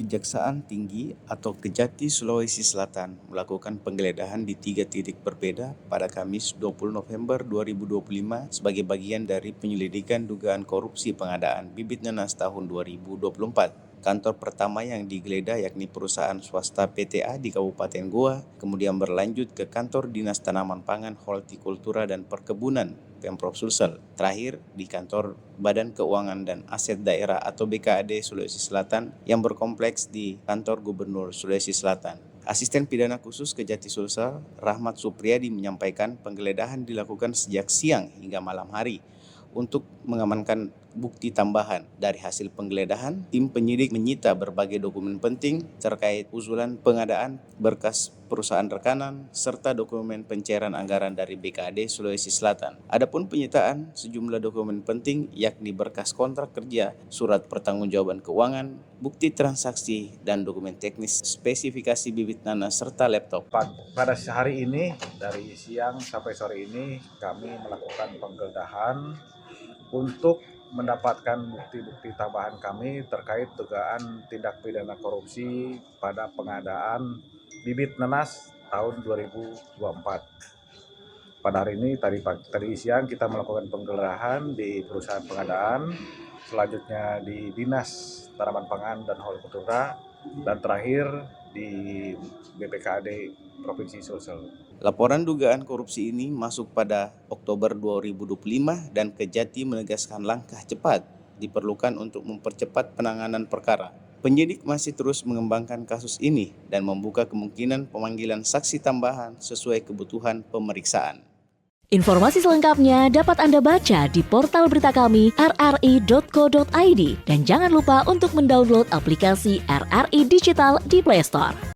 Kejaksaan Tinggi atau Kejati Sulawesi Selatan melakukan penggeledahan di 3 titik berbeda pada Kamis 20 November 2025 sebagai bagian dari penyelidikan dugaan korupsi pengadaan bibit nanas tahun 2024. Kantor pertama yang digeledah yakni perusahaan swasta PTA di Kabupaten Goa, kemudian berlanjut ke kantor Dinas Tanaman Pangan, Hortikultura dan Perkebunan Pemprov Sulsel. Terakhir di kantor Badan Keuangan dan Aset Daerah atau BKAD Sulawesi Selatan yang berkompleks di kantor Gubernur Sulawesi Selatan. Asisten Pidana Khusus Kejati Sulsel, Rahmat Supriyadi menyampaikan penggeledahan dilakukan sejak siang hingga malam hari untuk mengamankan bukti tambahan. Dari hasil penggeledahan, tim penyidik menyita berbagai dokumen penting terkait usulan pengadaan, berkas perusahaan rekanan, serta dokumen pencairan anggaran dari BKAD Sulawesi Selatan. Adapun penyitaan sejumlah dokumen penting yakni berkas kontrak kerja, surat pertanggungjawaban keuangan, bukti transaksi, dan dokumen teknis spesifikasi bibit nanas serta laptop. Pada hari ini, dari siang sampai sore ini, kami melakukan penggeledahan untuk mendapatkan bukti-bukti tambahan kami terkait dugaan tindak pidana korupsi pada pengadaan bibit nanas tahun 2024. Pada hari ini, tadi siang kita melakukan penggeledahan di perusahaan pengadaan, selanjutnya di Dinas Tanaman Pangan dan Hortikultura, dan terakhir di BPKAD Provinsi Sulsel. Laporan dugaan korupsi ini masuk pada Oktober 2025 dan Kejati menegaskan langkah cepat diperlukan untuk mempercepat penanganan perkara. Penyidik masih terus mengembangkan kasus ini dan membuka kemungkinan pemanggilan saksi tambahan sesuai kebutuhan pemeriksaan. Informasi selengkapnya dapat Anda baca di portal berita kami rri.co.id dan jangan lupa untuk mendownload aplikasi RRI Digital di Play Store.